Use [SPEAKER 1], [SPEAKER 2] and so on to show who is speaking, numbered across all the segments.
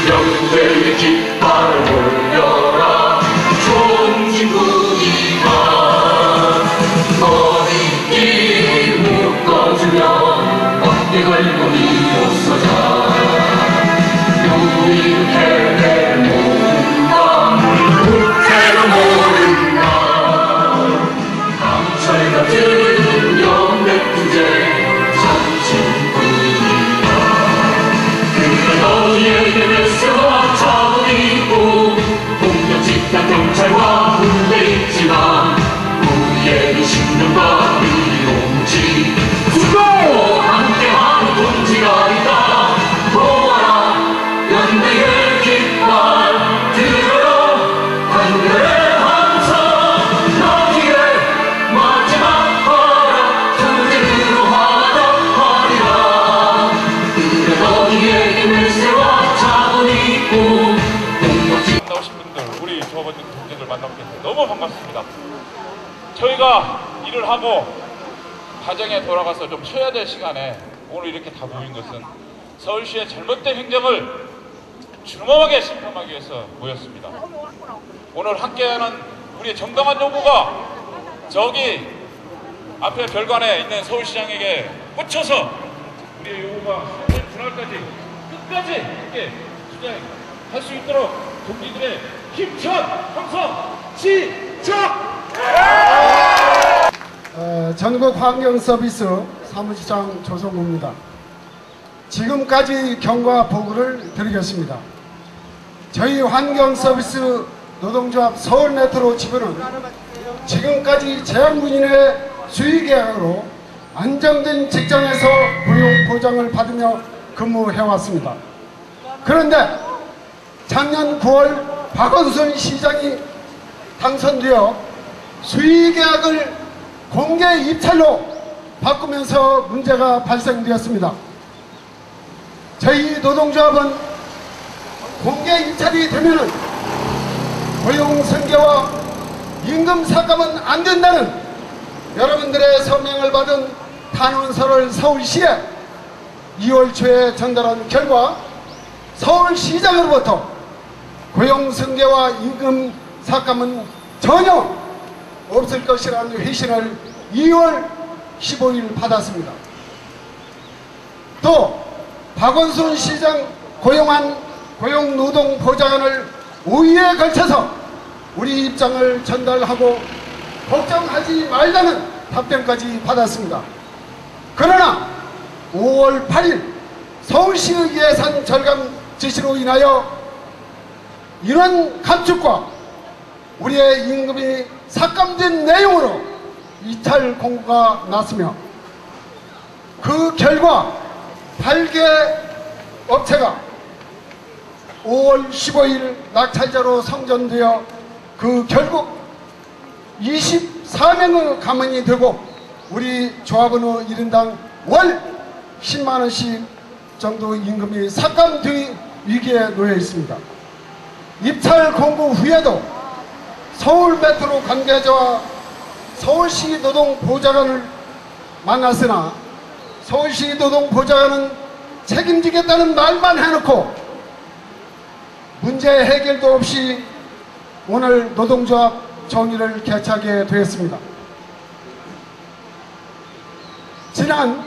[SPEAKER 1] 영대의 깃발을 올려라 좋은 친구이가 어디 묶어주면 어깨 걸고 일어서자 우리는 해낼 모른다 우태로 모른다 강철 같은 영대투쟁 전진뿐이다 그래 너희에게 메시와 자원이 있고 공격 집단 경찰과 군대 있지만 우리에게 신념과 의용지 수고 함께하는 동지가 있다 보아라 연대의 깃발 들어라 한결의 함성 너희의 마지막 바람 투쟁으로 화답하리라 그래 너희에게 메시와 자원이 있고 공격지
[SPEAKER 2] 나오신 분들 우리 조합원들 동지들 만나게 돼서 너무 반갑습니다. 저희가 일을 하고 가정에 돌아가서 좀 쉬어야 될 시간에 오늘 이렇게 다 모인 것은 서울시의 잘못된 행정을 준엄하게 심판하기 위해서 모였습니다. 오늘 함께하는 우리의 정당한 요구가 저기 앞에 별관에 있는 서울시장에게 꽂혀서 우리의 요구가 현재 분할까지 끝까지 함께 수행할 수 있도록 동지들의 힘찬 함성 시작!
[SPEAKER 3] 전국환경서비스 사무실장 조성구입니다. 지금까지 경과 보고를 드리겠습니다. 저희 환경서비스 노동조합 서울메트로 지부는 지금까지 제한군인의 수의계약으로 안정된 직장에서 고용 보장을 받으며 근무해왔습니다. 그런데 작년 9월 박원순 시장이 당선되어 수의계약을 공개 입찰로 바꾸면서 문제가 발생되었습니다. 저희 노동조합은 공개 입찰이 되면은 고용 승계와 임금 삭감은 안 된다는 여러분들의 서명을 받은 탄원서를 서울시에 2월 초에 전달한 결과 서울시장으로부터 고용 승계와 임금 삭감은 전혀 없을 것이라는 회신을 2월 15일 받았습니다. 또 박원순 시장 고용한 고용노동보장안을 5회에 걸쳐서 우리 입장을 전달하고 걱정하지 말라는 답변까지 받았습니다. 그러나 5월 8일 서울시 예산 절감 지시로 인하여 인원 감축과 우리의 임금이 삭감된 내용으로 이탈 공고가 났으며 그 결과 8개 업체가 5월 15일 낙찰자로 선정되어 그 결국 24명의 가문이 되고 우리 조합원의 1인당 월 10만원씩 정도 임금이 삭감될 위기에 놓여 있습니다. 입찰 공고 후에도 서울메트로 관계자와 서울시 노동보좌관을 만났으나 서울시 노동보좌관은 책임지겠다는 말만 해놓고 문제 해결도 없이 오늘 노동조합 정의를 개최하게 되었습니다. 지난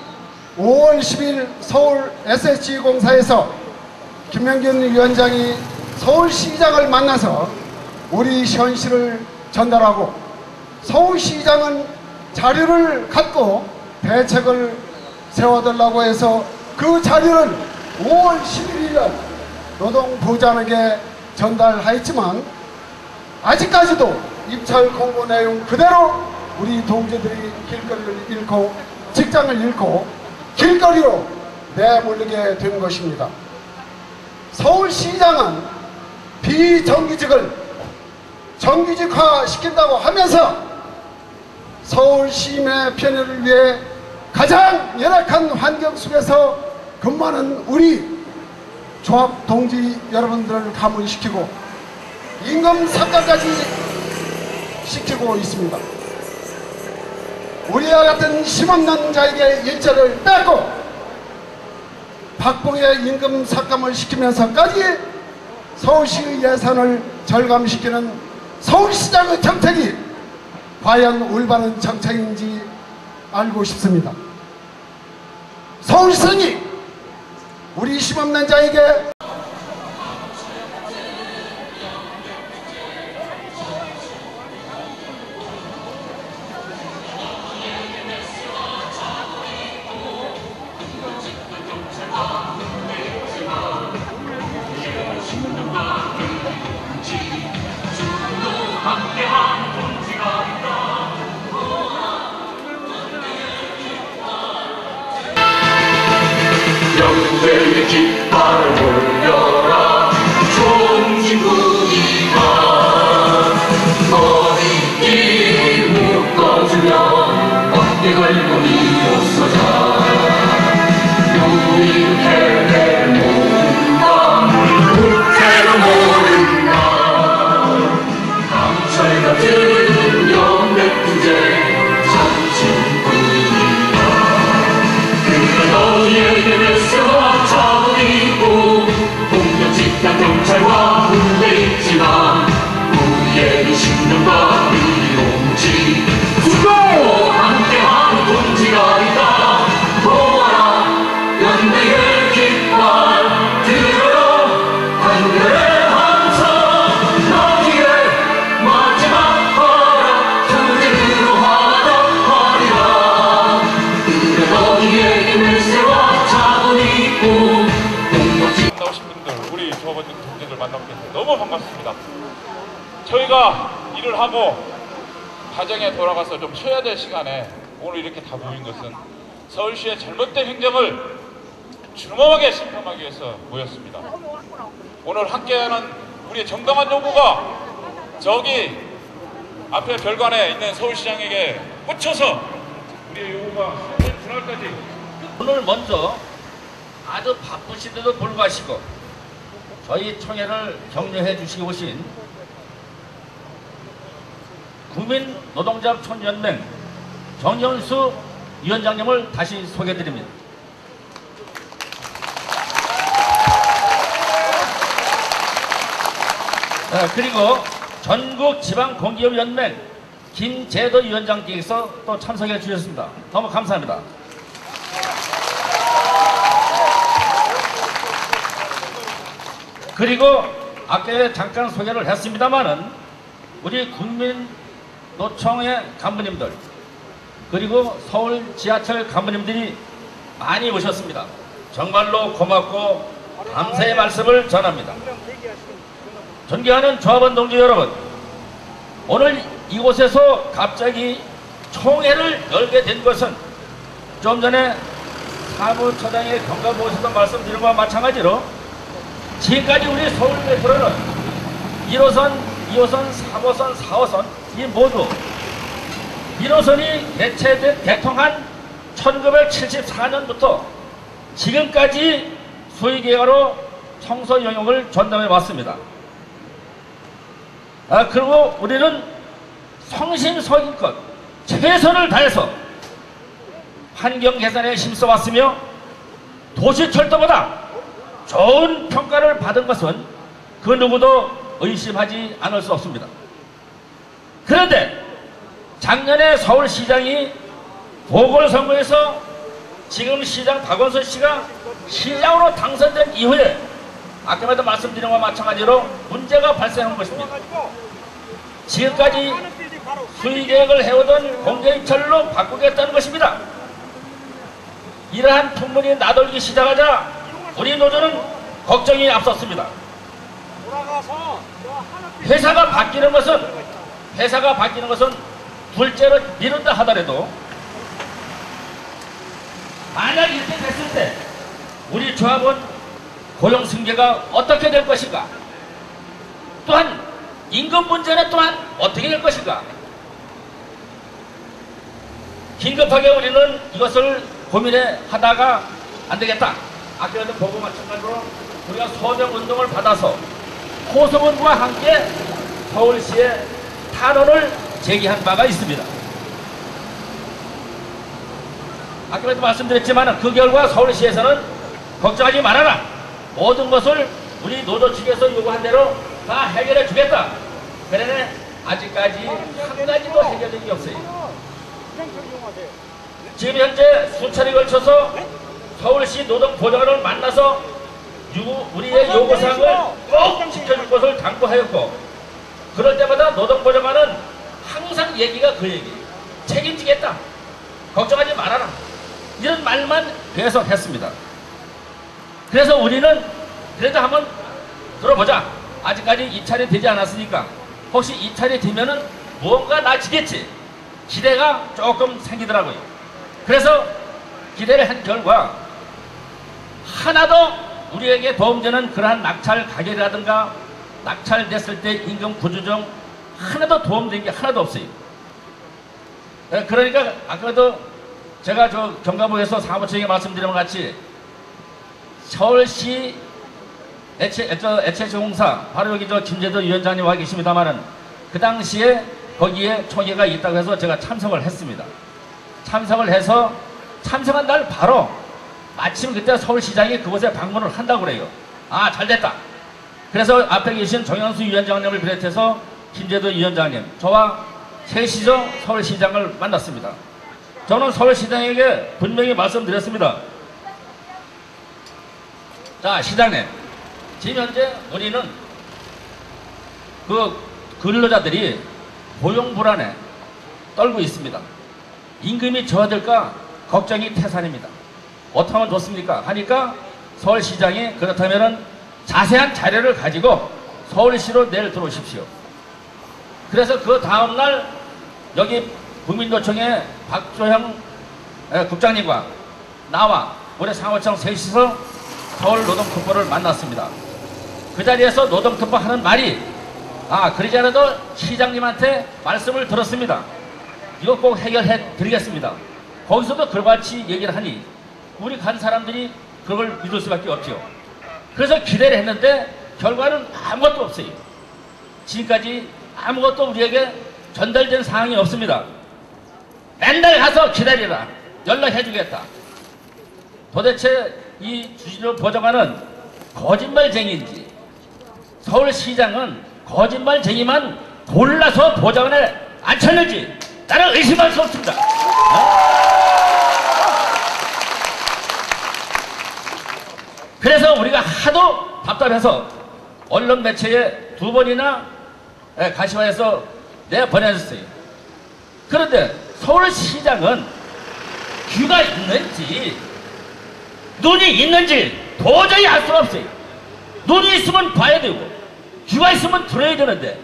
[SPEAKER 3] 5월 10일 서울 SH공사에서 김명균 위원장이 서울시장을 만나서 우리 현실을 전달하고 서울시장은 자료를 갖고 대책을 세워달라고 해서 그 자료를 5월 11일 날 노동보좌관에게 전달하였지만 아직까지도 입찰 공고 내용 그대로 우리 동지들이 길거리를 잃고 직장을 잃고 길거리로 내몰리게 된 것입니다. 서울시장은 비정규직을 정규직화 시킨다고 하면서 서울시민의 편의를 위해 가장 열악한 환경 속에서 근무하는 우리 조합 동지 여러분들을 가문시키고 임금 삭감까지 시키고 있습니다. 우리와 같은 힘없는 자에게 일자를 뺏고 박봉의 임금 삭감을 시키면서까지 서울시 예산을 절감시키는 서울시장의 정책이 과연 올바른 정책인지 알고 싶습니다. 서울시장이 우리 힘없는 자에게
[SPEAKER 1] 영대의 깃발을 올려라 좋은 친구니까 너희 길 묶어주면 어깨 걸고 일어서자 우리는 해낼 모른다 국회로 모른다 강철 같은 연맥투제 정신뿐이다 그래 너희에게 메시와 자본이 있고 공격 집단 경찰과 군대 있지만 우리에게 신념과 의용지 두고 함께하는 동지가 있다 보아라 연대의 깃발 들어요 한결의 함성 너희의 마지막 허락 투쟁으로 화답하리라 그래 너희에게 메시와 자본이 있고 공격 집
[SPEAKER 2] 나오신 분들, 우리 조합원 동지들 만나뵙게 돼서 너무 반갑습니다. 저희가 일을 하고 가정에 돌아가서 좀 쉬어야 될 시간에 오늘 이렇게 다 모인 것은 서울시의 잘못된 행정을 준엄하게 심판하기 위해서 모였습니다. 오늘 함께하는 우리의 정당한 요구가 저기 앞에 별관에 있는 서울시장에게 꽂혀서 우리의 요구가 서울 분할까지
[SPEAKER 4] 오늘 먼저 아주 바쁘신데도 불구하고 저희 총회를 격려해 주시고 오신 국민노동자촌연맹 정연수 위원장님을 다시 소개해 드립니다. 그리고 전국지방공기업연맹 김재도 위원장께서 또 참석해 주셨습니다. 너무 감사합니다. 그리고 아까 잠깐 소개를 했습니다마는 우리 국민노총의 간부님들 그리고 서울 지하철 간부님들이 많이 오셨습니다. 정말로 고맙고 감사의 말씀을 전합니다. 존경하는 조합원 동지 여러분, 오늘 이곳에서 갑자기 총회를 열게 된 것은 좀 전에 사무처장의 경과보고서도 말씀드린 것과 마찬가지로 지금까지 우리 서울 메트로는 1호선, 2호선, 3호선, 4호선 이 모두 1호선이 개통한 1974년부터 지금까지 수의계획으로 청소 영역을 전담해 왔습니다. 그리고 우리는 성심성의껏 최선을 다해서 환경 개선에 힘써왔으며 도시철도보다 좋은 평가를 받은 것은 그 누구도 의심하지 않을 수 없습니다. 그런데 작년에 서울시장이 보궐선거에서 지금 시장 박원순 씨가 시장으로 당선된 이후에 아까도 말씀드린 것과 마찬가지로 문제가 발생한 것입니다. 지금까지 수의계획을 해오던 공개입찰로 바꾸겠다는 것입니다. 이러한 풍문이 나돌기 시작하자 우리 노조는 걱정이 앞섰습니다. 회사가 바뀌는 것은 둘째로 미룬다 하더라도 만약 이렇게 됐을 때 우리 조합원 고용 승계가 어떻게 될 것인가? 또한 임금 문제는 또한 어떻게 될 것인가? 긴급하게 우리는 이것을 고민해 하다가 안 되겠다. 아까도 보고 마찬가지로 우리가 소명 운동을 받아서 호소문과 함께 서울시에 탄원을 제기한 바가 있습니다. 아까도 말씀드렸지만 그 결과 서울시에서는 걱정하지 말아라. 모든 것을 우리 노조 측에서 요구한 대로 다 해결해 주겠다. 그러네 아직까지 한 가지도 해결된 게 없어요. 지금 현재 수차례에 걸쳐서 서울시 노동보좌관을 만나서 우리의 요구사항을 꼭 지켜줄 것을 당부하였고, 그럴 때마다 노동보좌관은 항상 얘기가 그 얘기, 책임지겠다, 걱정하지 말아라, 이런 말만 계속했습니다. 그래서 우리는 그래도 한번 들어보자. 아직까지 입찰이 되지 않았으니까 혹시 입찰이 되면은 무언가 나아지겠지, 기대가 조금 생기더라고요. 그래서 기대를 한 결과 하나도 우리에게 도움되는 그러한 낙찰 가격이라든가 낙찰됐을 때 임금 구조정 하나도 도움된 게 하나도 없어요. 그러니까 아까도 제가 저 경감부에서 사무처에게 말씀드린 것 같이 서울시 HH공사 바로 여기 저 김재도 위원장님 와 계십니다만은 그 당시에 거기에 총회가 있다고 해서 제가 참석을 했습니다. 참석을 해서 참석한 날 바로 마침 그때 서울시장이 그곳에 방문을 한다고 그래요. 아, 잘됐다. 그래서 앞에 계신 정영수 위원장님을 비롯해서 김재도 위원장님, 저와 셋이서 서울시장을 만났습니다. 저는 서울시장에게 분명히 말씀드렸습니다. 자, 시장님, 지금 현재 우리는 그 근로자들이 고용 불안에 떨고 있습니다. 임금이 저하될까 걱정이 태산입니다. 어떻게 하면 좋습니까? 하니까 서울시장이 그렇다면은 자세한 자료를 가지고 서울시로 내일 들어오십시오. 그래서 그 다음날 여기 국민노총의 박조형 국장님과 나와 우리 상호청 셋이서 서울노동특보를 만났습니다. 그 자리에서 노동특보 하는 말이, 아, 그러지 않아도 시장님한테 말씀을 들었습니다. 이거 꼭 해결해 드리겠습니다. 거기서도 그와 같이 얘기를 하니 우리 간 사람들이 그걸 믿을 수밖에 없죠. 그래서 기대를 했는데 결과는 아무것도 없어요. 지금까지 아무것도 우리에게 전달된 사항이 없습니다. 맨날 가서 기다리라, 연락해 주겠다. 도대체 이 주진우 보좌관은 거짓말쟁이인지 서울시장은 거짓말쟁이만 골라서 보좌관에 앉혔는지 나는 의심할 수 없습니다. 그래서 우리가 하도 답답해서 언론 매체에 2번이나 가시화해서 내보내줬어요. 그런데 서울시장은 귀가 있는지 눈이 있는지 도저히 알 수가 없어요. 눈이 있으면 봐야 되고 귀가 있으면 들어야 되는데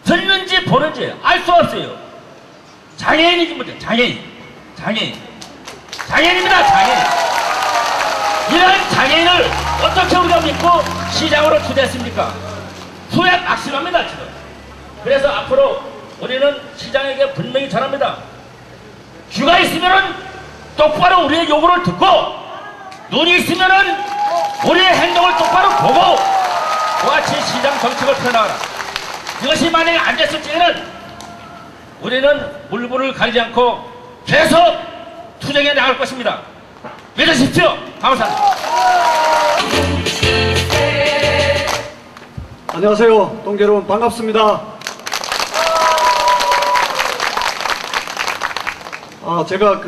[SPEAKER 4] 듣는지 보는지 알 수가 없어요. 장애인이지 뭐죠. 장애인입니다. 장애인. 이런 장애인을 어떻게 우리가 믿고 시장으로 투자했습니까? 후회 막심합니다 지금. 그래서 앞으로 우리는 시장에게 분명히 전합니다. 귀가 있으면은 똑바로 우리의 요구를 듣고, 눈이 있으면은 우리의 행동을 똑바로 보고 그와 같이 시장 정책을 펴나가라. 이것이 만약에 안 됐을 때에는 우리는 물불을 가리지 않고 계속 투쟁해 나갈 것입니다. 믿으십시오. 감사합니다.
[SPEAKER 5] 안녕하세요. 동계 여러분 반갑습니다. 제가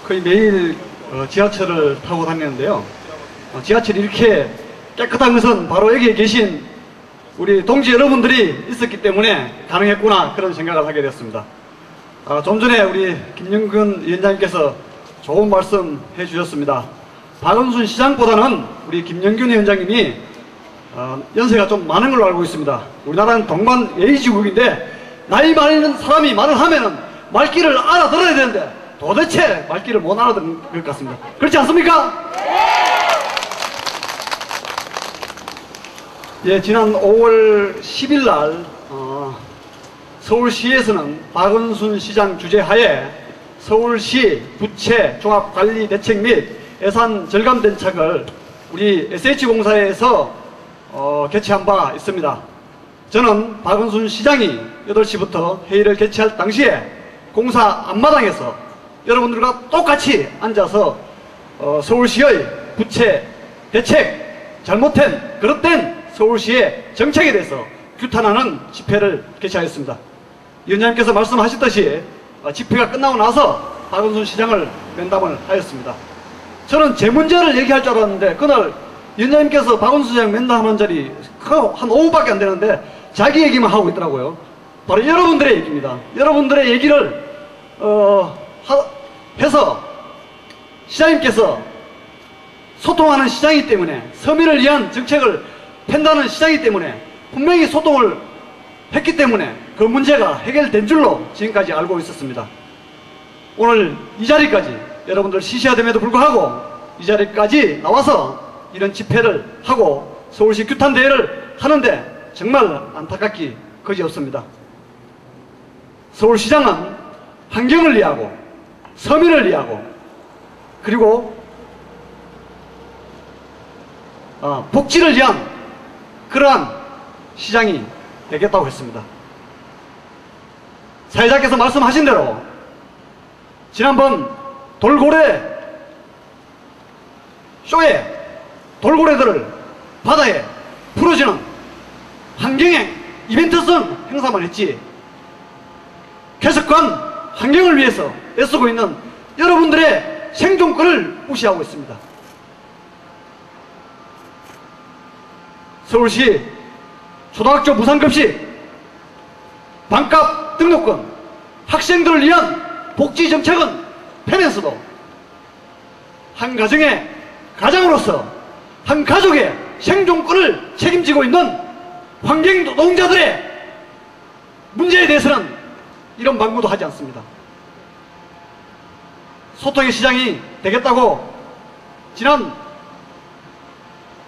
[SPEAKER 5] 거의 매일 지하철을 타고 다니는데요. 지하철이 이렇게 깨끗한 것은 바로 여기에 계신 우리 동지 여러분들이 있었기 때문에 가능했구나, 그런 생각을 하게 되었습니다. 좀 전에 우리 김영근 위원장님께서 좋은 말씀 해주셨습니다. 박원순 시장보다는 우리 김영균 위원장님이 연세가 좀 많은 걸로 알고 있습니다. 우리나라는 동만 예의지국인데 나이 많은 사람이 말을 하면은 말귀를 알아들어야 되는데 도대체 말귀를 못 알아듣는 것 같습니다. 그렇지 않습니까? 예, 지난 5월 10일 날 서울시에서는 박원순 시장 주재하에 서울시 부채 종합관리 대책 및 예산 절감 대책을 우리 SH공사에서 개최한 바 있습니다. 저는 박원순 시장이 8시부터 회의를 개최할 당시에 공사 앞마당에서 여러분들과 똑같이 앉아서 서울시의 부채, 대책, 잘못된, 그릇된 서울시의 정책에 대해서 규탄하는 집회를 개최하였습니다. 위원장님께서 말씀하셨듯이 집회가 끝나고 나서 박원순 시장을 면담을 하였습니다. 저는 제 문제를 얘기할 줄 알았는데 그날 위원장님께서 박원순 시장 면담하는 자리 한 5분밖에 안 되는데 자기 얘기만 하고 있더라고요. 바로 여러분들의 얘기입니다. 여러분들의 얘기를 해서 시장님께서 소통하는 시장이기 때문에, 서민을 위한 정책을 펜다는 시장이기 때문에 분명히 소통을 했기 때문에 그 문제가 해결된 줄로 지금까지 알고 있었습니다. 오늘 이 자리까지 여러분들 시시하됨에도 불구하고 이 자리까지 나와서 이런 집회를 하고 서울시 규탄대회를 하는데 정말 안타깝기 그지없습니다. 서울시장은 환경을 위하고 서민을 위하고 그리고 복지를 위한 그러한 시장이 되겠다고 했습니다. 사회자께서 말씀하신 대로 지난번 돌고래 쇼에 돌고래들을 바다에 풀어주는 환경행 이벤트성 행사만 했지 쾌적한 환경을 위해서 애쓰고 있는 여러분들의 생존권을 무시하고 있습니다. 서울시 초등학교 무상급식, 반값 등록금, 학생들을 위한 복지정책은 펴면서도 한 가정의 가장으로서 한 가족의 생존권을 책임지고 있는 환경노동자들의 문제에 대해서는 이런 방구도 하지 않습니다. 소통의 시장이 되겠다고 지난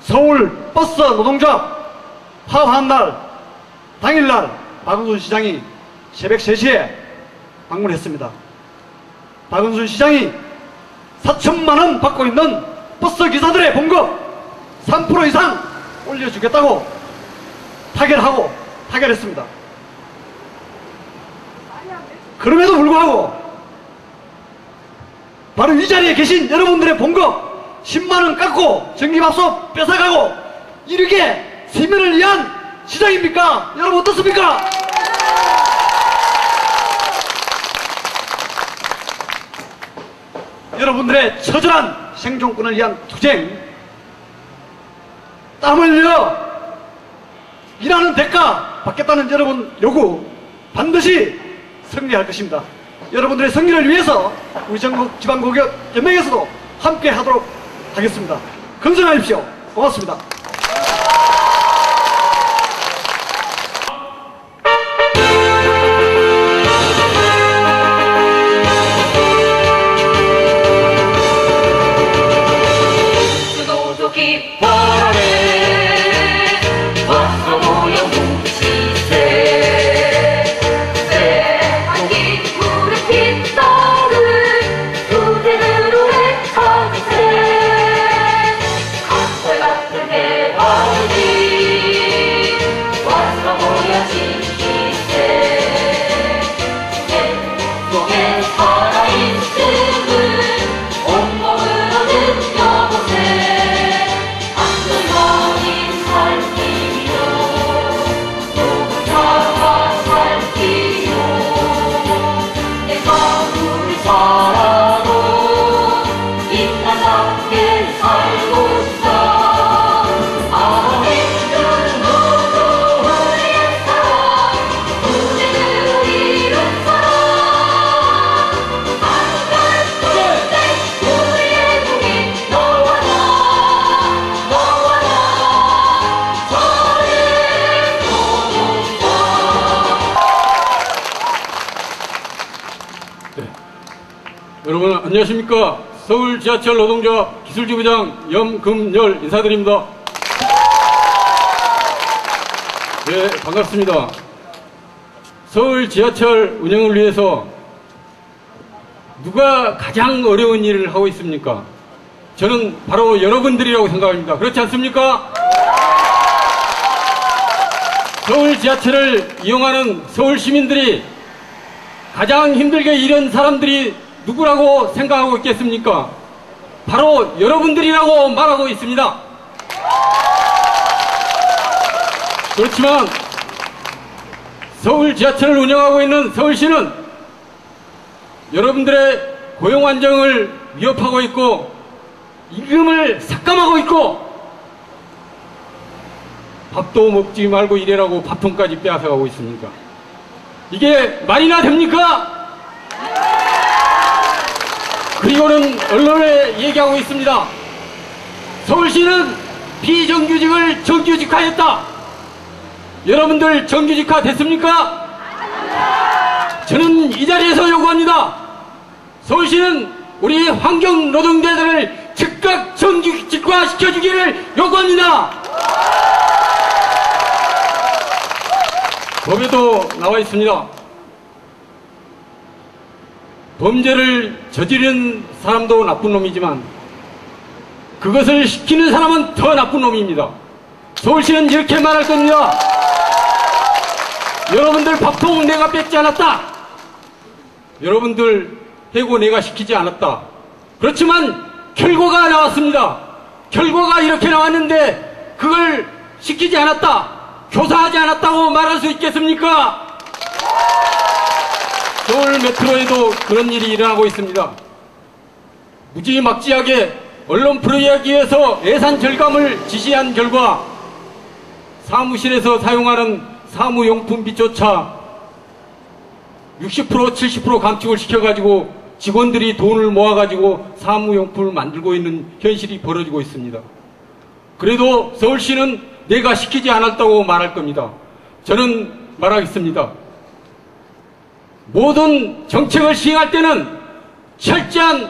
[SPEAKER 5] 서울 버스 노동조합 파업한 날 당일날 박원순 시장이 새벽 3시에 방문했습니다. 박원순 시장이 4천만원 받고 있는 버스 기사들의 봉급 3% 이상 올려주겠다고 타결했습니다. 그럼에도 불구하고 바로 이 자리에 계신 여러분들의 봉급 10만원 깎고 전기밥솥 뺏어가고 이렇게 시민을 위한 시장입니까? 여러분 어떻습니까? 여러분들의 처절한 생존권을 위한 투쟁, 땀 흘려 일하는 대가 받겠다는 여러분 요구 반드시 승리할 것입니다. 여러분들의 승리를 위해서 우리 전국 지방고객연맹에서도 함께 하도록 하겠습니다. 건승하십시오. 고맙습니다.
[SPEAKER 1] 노조 깃발에 와서 모여 뭉치세 새한기 물에 깃발을 그대로 외쳐주세 강철 같은 대화들이 와서 모여 지키세 속에 살아있음을 온몸으로 느껴보세 안전하게 살기로 노사가 살기로 내가 우리 살아도 인간답게 살고 싶다 아름다운 노조를 위한 사랑 무대를 이룬 사랑 한가한 곳에 우리의 공이 너와 나 너와 나 서울의 노동자
[SPEAKER 6] 여러분 안녕하십니까. 서울 지하철 노동조합 기술지부장 염금열 인사드립니다. 네, 반갑습니다. 서울 지하철 운영을 위해서 누가 가장 어려운 일을 하고 있습니까? 저는 바로 여러분들이라고 생각합니다. 그렇지 않습니까? 서울 지하철을 이용하는 서울 시민들이 가장 힘들게 일한 사람들이 누구라고 생각하고 있겠습니까? 바로 여러분들이라고 말하고 있습니다. 그렇지만 서울 지하철을 운영하고 있는 서울시는 여러분들의 고용 안정을 위협하고 있고 임금을 삭감하고 있고 밥도 먹지 말고 일해라고 밥통까지 빼앗아가고 있습니까? 이게 말이나 됩니까? 그리고는 언론에 얘기하고 있습니다. 서울시는 비정규직을 정규직화했다. 여러분들 정규직화 됐습니까? 저는 이 자리에서 요구합니다. 서울시는 우리 환경 노동자들을 즉각 정규직화 시켜주기를 요구합니다. 법에도 나와 있습니다. 범죄를 저지른 사람도 나쁜 놈이지만 그것을 시키는 사람은 더 나쁜 놈입니다. 서울시는 이렇게 말할 겁니다. 여러분들 밥통 내가 뺏지 않았다. 여러분들 해고 내가 시키지 않았다. 그렇지만 결과가 나왔습니다. 결과가 이렇게 나왔는데 그걸 시키지 않았다, 조사하지 않았다고 말할 수 있겠습니까? 서울 메트로에도 그런 일이 일어나고 있습니다. 무지막지하게 언론 프로야기 위해서 예산 절감을 지시한 결과 사무실에서 사용하는 사무용품비조차 60% 70% 감축을 시켜가지고 직원들이 돈을 모아가지고 사무용품을 만들고 있는 현실이 벌어지고 있습니다. 그래도 서울시는 내가 시키지 않았다고 말할 겁니다. 저는 말하겠습니다. 모든 정책을 시행할 때는 철저한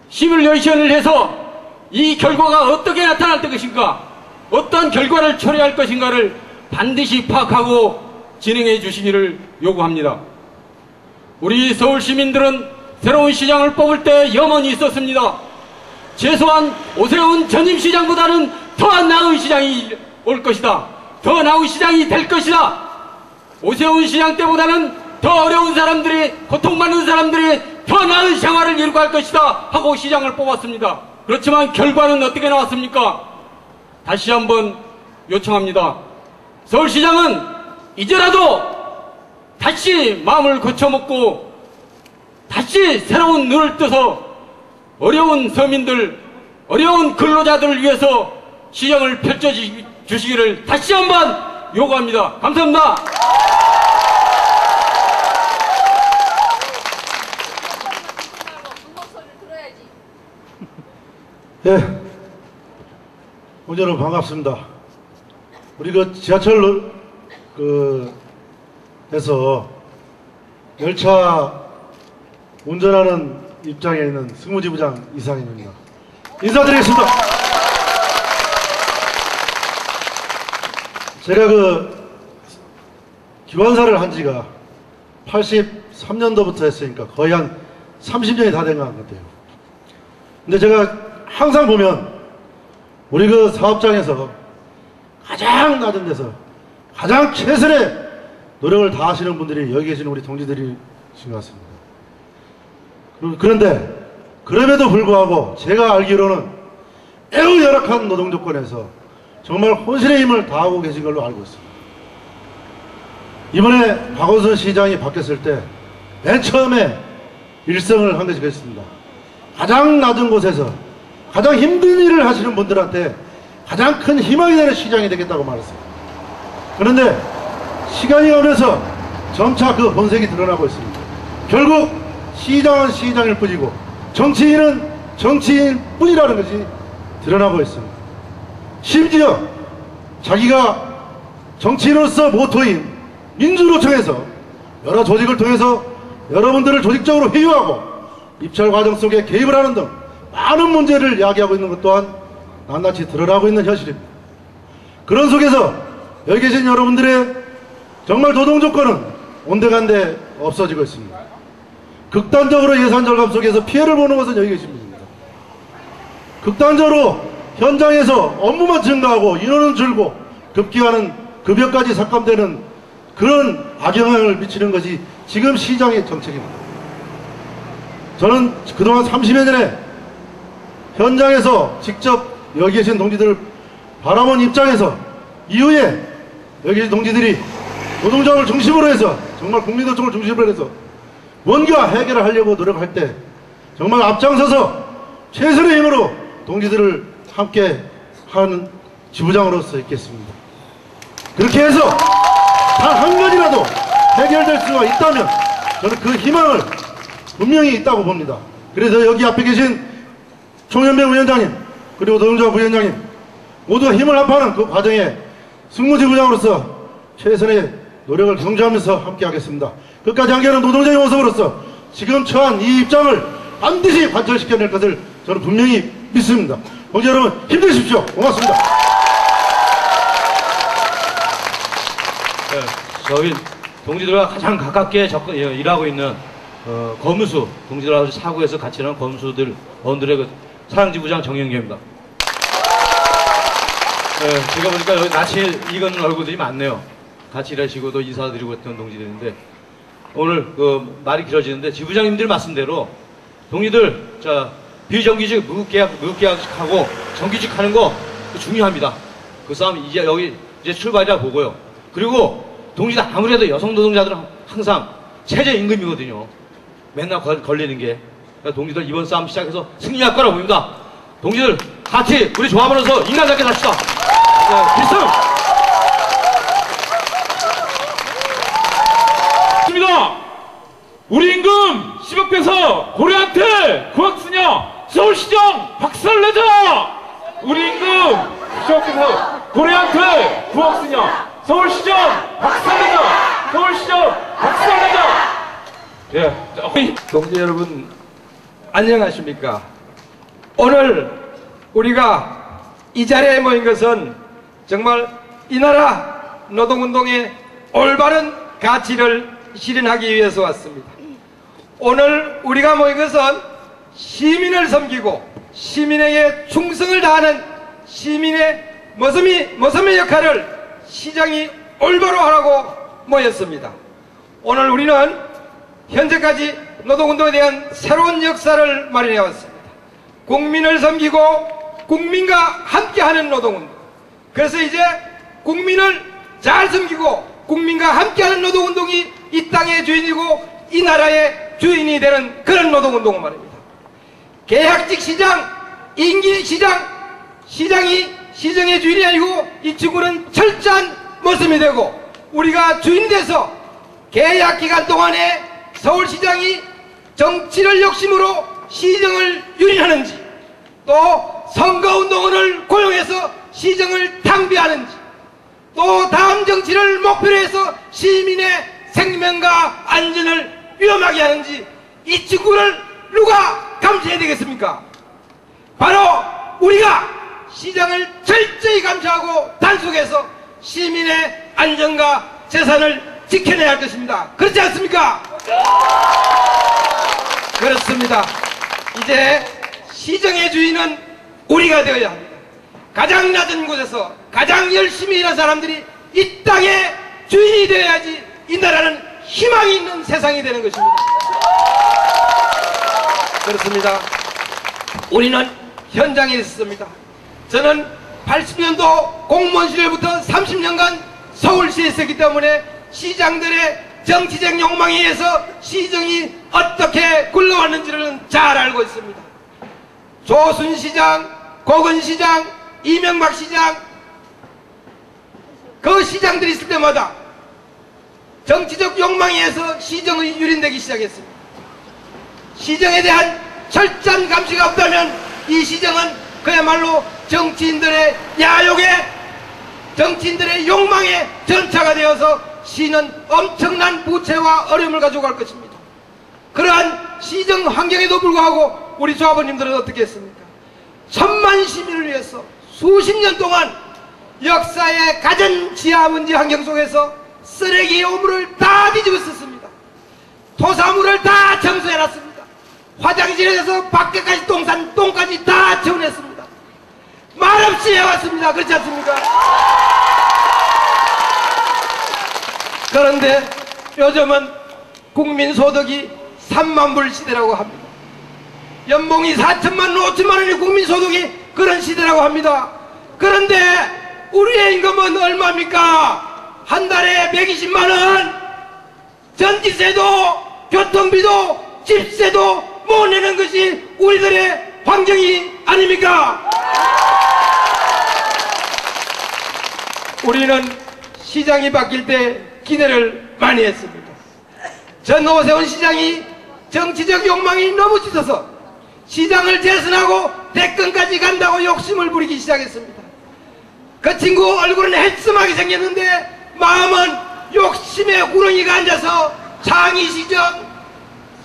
[SPEAKER 6] 시뮬레이션을 해서 이 결과가 어떻게 나타날 것인가, 어떤 결과를 초래할 것인가를 반드시 파악하고 진행해 주시기를 요구합니다. 우리 서울 시민들은 새로운 시장을 뽑을 때 염원이 있었습니다. 최소한 오세훈 전임시장보다는 더 나은 시장이 올 것이다. 더 나은 시장이 될 것이다. 오세훈 시장 때보다는 더 어려운 사람들이, 고통받는 사람들이 더 나은 생활을 이루고 할 것이다 하고 시장을 뽑았습니다. 그렇지만 결과는 어떻게 나왔습니까? 다시 한번 요청합니다. 서울시장은 이제라도 다시 마음을 거쳐먹고 다시 새로운 눈을 떠서 어려운 서민들, 어려운 근로자들을 위해서 시장을 펼쳐주시기를 다시 한번 요구합니다. 감사합니다.
[SPEAKER 7] 예, 오늘은 반갑습니다. 우리 지하철 에서 열차 운전하는 입장에 있는 승무지부장 이상인입니다. 인사드리겠습니다. 제가 기관사를 한 지가 83년도부터 했으니까 거의 한 30년이 다 된 것 같아요. 근데 제가 항상 보면 우리 사업장에서 가장 낮은 데서 가장 최선의 노력을 다하시는 분들이 여기 계시는 우리 동지들이신 것 같습니다. 그런데 그럼에도 불구하고 제가 알기로는 매우 열악한 노동 조건에서 정말 혼신의 힘을 다하고 계신 걸로 알고 있습니다. 이번에 박원순 시장이 바뀌었을 때 맨 처음에 일성을 한 것이 그렇습니다. 가장 낮은 곳에서 가장 힘든 일을 하시는 분들한테 가장 큰 희망이 되는 시장이 되겠다고 말했어요. 그런데 시간이 가면서 점차 그 본색이 드러나고 있습니다. 결국 시장은 시장일 뿐이고 정치인은 정치인 뿐이라는 것이 드러나고 있습니다. 심지어 자기가 정치인으로서 모토인 민주노총에서 여러 조직을 통해서 여러분들을 조직적으로 회유하고 입찰 과정 속에 개입을 하는 등 많은 문제를 야기하고 있는 것 또한 낱낱이 드러나고 있는 현실입니다. 그런 속에서 여기 계신 여러분들의 정말 노동 조건은 온데간데 없어지고 있습니다. 극단적으로 예산 절감 속에서 피해를 보는 것은 여기 계신 분입니다. 극단적으로 현장에서 업무만 증가하고 인원은 줄고 급기야는 급여까지 삭감되는 그런 악영향을 미치는 것이 지금 시장의 정책입니다. 저는 그동안 30여 년에 현장에서 직접 여기 계신 동지들을 바라본 입장에서 이후에 여기 계신 동지들이 노동자를 중심으로 해서 정말 국민노총을 중심으로 해서 뭔가 해결을 하려고 노력할 때 정말 앞장서서 최선의 힘으로 동지들을 함께 하는 지부장으로서 있겠습니다. 그렇게 해서 단 한 가지라도 해결될 수가 있다면 저는 그 희망을 분명히 있다고 봅니다. 그래서 여기 앞에 계신 총연맹 위원장님 그리고 노동자 부위원장님 모두가 힘을 합하는 그 과정에 승무지부장으로서 최선의 노력을 경주하면서 함께 하겠습니다. 끝까지 함께하는 노동자의 모습으로서 지금 처한 이 입장을 반드시 관철시켜낼 것을 저는 분명히 믿습니다. 동지 여러분 힘내십시오. 고맙습니다.
[SPEAKER 8] 네, 저희 동지들과 가장 가깝게 일하고 있는 검수 동지들하고 사구에서 같이 일하는 검수들 원들의 그 사랑지부장 정영규입니다. 네, 제가 보니까 여기 낯이 익은 얼굴들이 많네요. 같이 일하시고도 인사드리고 했던 동지들인데 오늘 그 말이 길어지는데 지부장님들 말씀대로 동지들 자 비정규직 무계약하고 정규직 하는 거 중요합니다. 그 싸움 이제 여기 이제 출발이라 보고요. 그리고 동지들 아무래도 여성 노동자들은 항상 최저임금이거든요. 맨날 걸리는 게. 그러니까 동지들 이번 싸움 시작해서 승리할 거라고 봅니다. 동지들 같이 우리 조합원으로서 인간답게 삽시다. 네, 필승!
[SPEAKER 2] 입니다. 우리 임금 10억 빼서 고려한테 구학수녀 서울시정 박살내자. 우리 임금 10억 빼서 고려한테 구학수녀 서울시정 박살내자. 서울시정 박살내자. 예.
[SPEAKER 9] 동지 여러분 안녕하십니까? 오늘 우리가 이 자리에 모인 것은 정말 이 나라 노동운동의 올바른 가치를 실현하기 위해서 왔습니다. 오늘 우리가 모인 것은 시민을 섬기고 시민에게 충성을 다하는 시민의 머슴의 역할을 시장이 올바로 하라고 모였습니다. 오늘 우리는 현재까지 노동운동에 대한 새로운 역사를 마련해 왔습니다. 국민을 섬기고 국민과 함께하는 노동운동. 그래서 이제 국민을 잘 섬기고 국민과 함께하는 노동운동이 이 땅의 주인이고 이 나라의 주인이 되는 그런 노동운동을 말입니다. 계약직 시장, 임기 시장, 시장이 시정의 주인이 아니고 이 친구는 철저한 모습이 되고 우리가 주인이 돼서 계약기간 동안에 서울시장이 정치를 욕심으로 시정을 유린하는지 또 선거운동원을 고용해서 시정을 탕비하는지 또 다음 정치를 목표로 해서 시민의 생명과 안전을 위험하게 하는지 이 친구를 누가 감시해야 되겠습니까? 바로 우리가 시장을 철저히 감시하고 단속해서 시민의 안전과 재산을 지켜내야 할 것입니다. 그렇지 않습니까? 그렇습니다. 이제 시정의 주인은 우리가 되어야 합니다. 가장 낮은 곳에서 가장 열심히 일하는 사람들이 이 땅의 주인이 되어야지 이 나라는 희망이 있는 세상이 되는 것입니다. 그렇습니다. 우리는 현장에 있었습니다. 저는 80년도 공무원 시절부터 30년간 서울시에 있었기 때문에 시장들의 정치적 욕망에 의해서 시정이 어떻게 굴러왔는지를 잘 알고 있습니다. 조순 시장, 고건 시장, 이명박 시장 그 시장들이 있을 때마다 정치적 욕망에 의해서 시정이 유린되기 시작했습니다. 시정에 대한 철저한 감시가 없다면 이 시정은 그야말로 정치인들의 야욕에 정치인들의 욕망에 전차가 되어서 시는 엄청난 부채와 어려움을 가지고 갈 것입니다. 그러한 시정 환경에도 불구하고 우리 조합원님들은 어떻게 했습니까? 천만 시민을 위해서 수십 년 동안 역사의 가장 지하문지 환경 속에서 쓰레기 오물을 다 뒤집어 썼습니다. 토사물을 다 청소해놨습니다. 화장실에서 밖에까지 똥까지 다 채워냈습니다. 말없이 해왔습니다. 그렇지 않습니까? 그런데 요즘은 국민소득이 3만 불 시대라고 합니다. 연봉이 4천만 원, 5천만 원의 국민소득이 그런 시대라고 합니다. 그런데 우리의 임금은 얼마입니까? 한 달에 120만 원, 전기세도, 교통비도, 집세도 못 내는 것이 우리들의 환경이 아닙니까? 우리는 시장이 바뀔 때 기대를 많이 했습니다. 전 오세훈 시장이 정치적 욕망이 너무 짙어서 시장을 재선하고 대권까지 간다고 욕심을 부리기 시작했습니다. 그 친구 얼굴은 해슴하게 생겼는데 마음은 욕심의 구렁이가 앉아서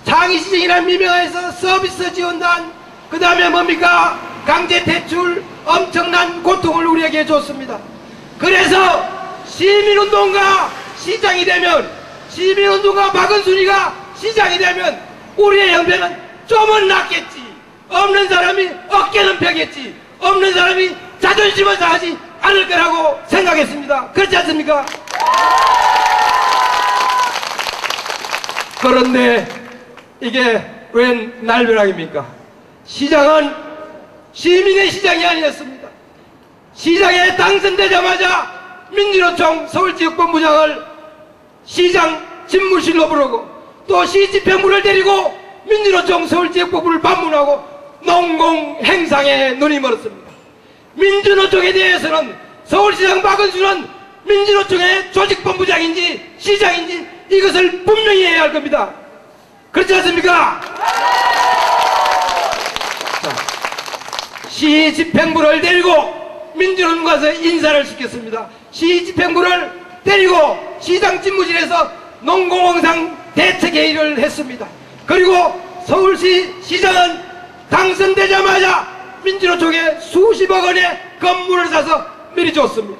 [SPEAKER 9] 창의시정이라는 미명에서 서비스 지원단, 그 다음에 뭡니까? 강제대출, 엄청난 고통을 우리에게 줬습니다. 그래서 시민운동가 시장이 되면, 시민운동가 박은순이가 시장이 되면 우리의 형편은 좀은 낫겠지. 없는 사람이 어깨는 펴겠지. 없는 사람이 자존심을 상하지 않을 거라고 생각했습니다. 그렇지 않습니까? 그런데 이게 웬 날벼락입니까? 시장은 시민의 시장이 아니었습니다. 시장에 당선되자마자 민주노총 서울지역본부장을 시장 집무실로 부르고 또 시집행부를 데리고 민주노총 서울지역본부를 방문하고 농공행상에 눈이 멀었습니다. 민주노총에 대해서는 서울시장 박은수는 민주노총의 조직본부장인지 시장인지 이것을 분명히 해야 할 겁니다. 그렇지 않습니까? 자, 시집행부를 데리고 민주노총 가서 인사를 시켰습니다. 시집행부를 데리고 시장 집무실에서 농공홍상 대책회의를 했습니다. 그리고 서울시 시장은 당선되자마자 민주노총에 수십억 원의 건물을 사서 미리 줬습니다.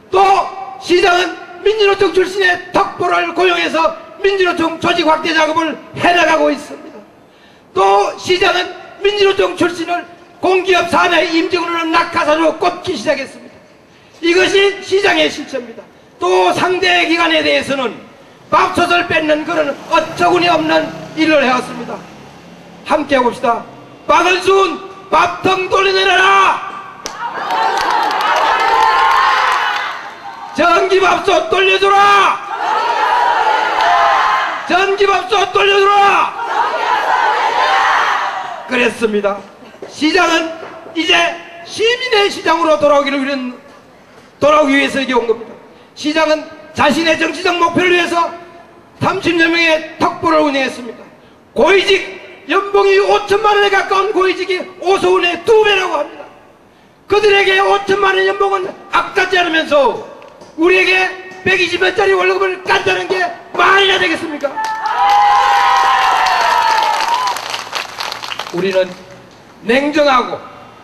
[SPEAKER 9] 또 시장은 민주노총 출신의 턱보를 고용해서 민주노총 조직 확대 작업을 해나가고 있습니다. 또 시장은 민주노총 출신을 공기업 산하에 임직으로 낙하산으로 꼽기 시작했습니다. 이것이 시장의 실체입니다. 또 상대 기관에 대해서는 밥솥을 뺏는 그런 어처구니 없는 일을 해왔습니다. 함께 해봅시다. 박은순 밥통 돌려내라! 전기밥솥 돌려줘라! 전기밥솥 돌려줘라! 그랬습니다. 시장은 이제 시민의 시장으로 돌아오기 위해서 여기 온 겁니다. 시장은 자신의 정치적 목표를 위해서 30여 명의 턱보를 운영했습니다. 고위직 연봉이 5천만 원에 가까운 고위직이 오소훈의 2배라고 합니다. 그들에게 5천만 원 연봉은 아깝지 않으면서 우리에게 120원짜리 월급을 깐다는 게 말이나 되겠습니까? 우리는 냉정하고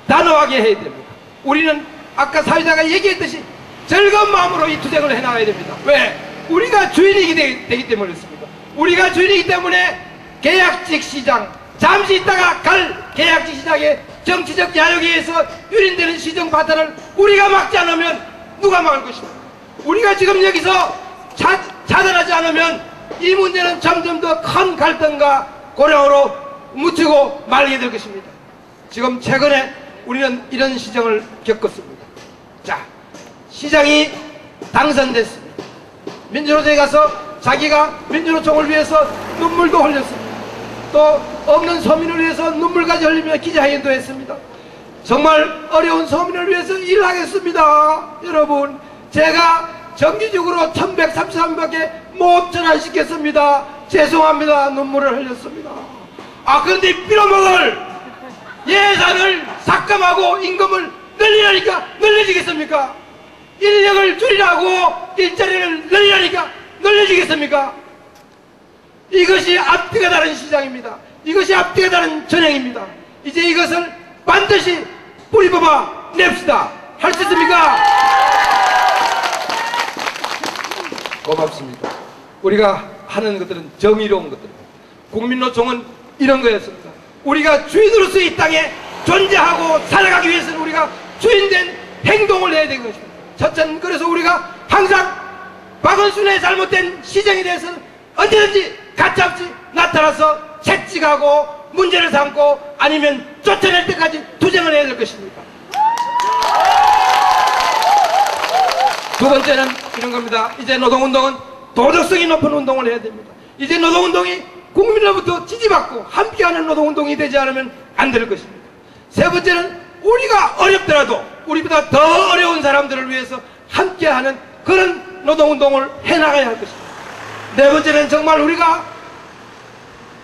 [SPEAKER 9] 단호하게 해야 됩니다. 우리는 아까 사회자가 얘기했듯이 즐거운 마음으로 이 투쟁을 해나가야 됩니다. 왜? 우리가 주인이 되기 때문에 그렇습니다. 우리가 주인이기 때문에 계약직 시장, 잠시 있다가 갈 계약직 시장에 정치적 야욕에 의해서 유린되는 시정 파탄을 우리가 막지 않으면 누가 막을 것입니까? 우리가 지금 여기서 차단하지 않으면 이 문제는 점점 더 큰 갈등과 고령으로 묻히고 말게 될 것입니다. 지금 최근에 우리는 이런 시정을 겪었습니다. 자, 시장이 당선됐습니다. 민주노총에 가서 자기가 민주노총을 위해서 눈물도 흘렸습니다. 또 없는 서민을 위해서 눈물까지 흘리며 기자회견도 했습니다. 정말 어려운 서민을 위해서 일하겠습니다. 여러분, 제가 정기적으로 1133밖에 못 전환시켰습니다. 죄송합니다. 눈물을 흘렸습니다. 그런데 빌어먹을 예산을 삭감하고 임금을 늘리라니까 늘려지겠습니까? 인력을 줄이라고 일자리를 늘리라니까 늘려지겠습니까? 이것이 앞뒤가 다른 시장입니다. 이것이 앞뒤가 다른 전형입니다. 이제 이것을 반드시 뿌리 뽑아 냅시다. 할 수 있습니까? 고맙습니다. 우리가 하는 것들은 정의로운 것들입니다. 국민노총은 이런 거였습니다. 우리가 주인으로서 이 땅에 존재하고 살아가기 위해서는 우리가 주인된 행동을 해야 되는 것입니다. 첫째는 그래서 우리가 항상 박은순의 잘못된 시정에 대해서는 언제든지 가차없이 나타나서 채찍하고 문제를 삼고 아니면 쫓아낼 때까지 투쟁을 해야 될 것입니다. 두 번째는 이런 겁니다. 이제 노동운동은 도덕성이 높은 운동을 해야 됩니다. 이제 노동운동이 국민으로부터 지지받고 함께하는 노동운동이 되지 않으면 안 될 것입니다. 세 번째는 우리가 어렵더라도 우리보다 더 어려운 사람들을 위해서 함께하는 그런 노동운동을 해나가야 할 것입니다. 네 번째는 정말 우리가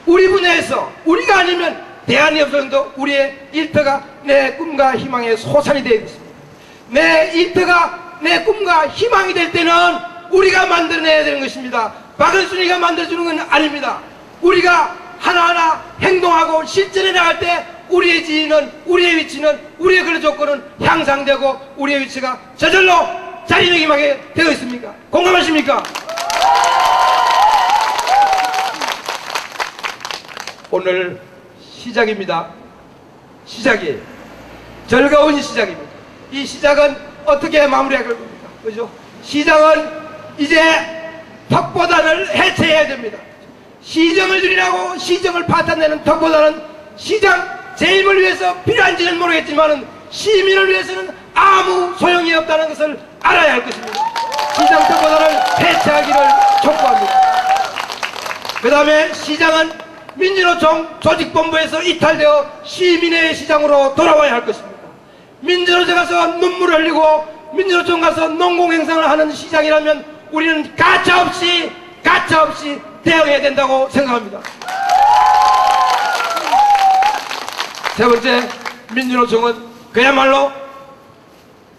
[SPEAKER 9] 우리 분야에서 우리가 아니면 대안이 없어도 우리의 일터가 내 꿈과 희망의 소산이 되어 있습니다. 내 일터가 내 꿈과 희망이 될 때는 우리가 만들어내야 되는 것입니다. 박은순이가 만들어주는 건 아닙니다. 우리가 하나하나 행동하고 실천해 나갈 때 우리의 지위는, 우리의 위치는, 우리의 그런 조건은 향상되고 우리의 위치가 저절로 자리매김하게 되어 있습니까? 공감하십니까? 오늘 시작입니다. 시작이에요. 즐거운 시작입니다. 이 시작은 어떻게 마무리할 겁니까? 그죠? 시작은 이제 턱보단을 해체해야 됩니다. 시정을 줄이라고 시정을 파탄내는 턱보단은 시장 재임을 위해서 필요한지는 모르겠지만 시민을 위해서는 아무 소용이 없다는 것을 알아야 할 것입니다. 시장 턱보단을 해체하기를 촉구합니다. 그 다음에 시장은 민주노총 조직본부에서 이탈되어 시민의 시장으로 돌아와야 할 것입니다. 민주노총 가서 눈물을 흘리고 민주노총 가서 농공행상을 하는 시장이라면 우리는 가차없이 대응해야 된다고 생각합니다. 세 번째, 민주노총은 그야말로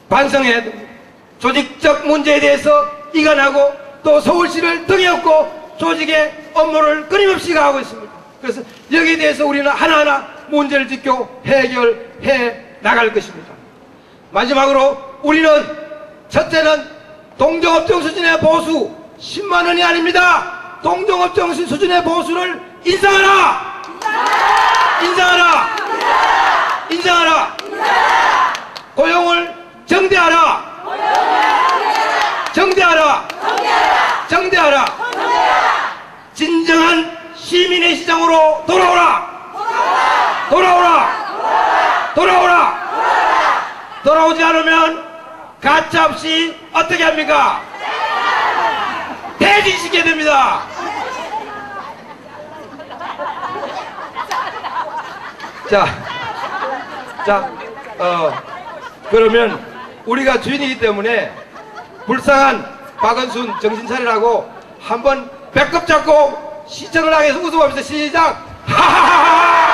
[SPEAKER 9] 반성해야 됩니다. 조직적 문제에 대해서 이간하고 또 서울시를 등에 업고 조직의 업무를 끊임없이 가하고 있습니다. 그래서 여기에 대해서 우리는 하나하나 문제를 짚고 해결해 나갈 것입니다. 마지막으로 우리는 첫째는 동종업종 수준의 보수 10만 원이 아닙니다. 동종업종 수준의 보수를 인상하라! 인상하라! 인상하라! 고용을 정대하라! 정대하라! 정대하라! 진정한 시민의 시장으로 돌아오라! 돌아오라! 돌아오라! 돌아오지 않으면 가차없이 어떻게 합니까? 퇴진시켜야 됩니다. 그러면 우리가 주인이기 때문에 불쌍한 박은순 정신 차리라고 한번 배꼽 잡고 시청을 하게 해서 웃어봅시다. 시작! 하하하하!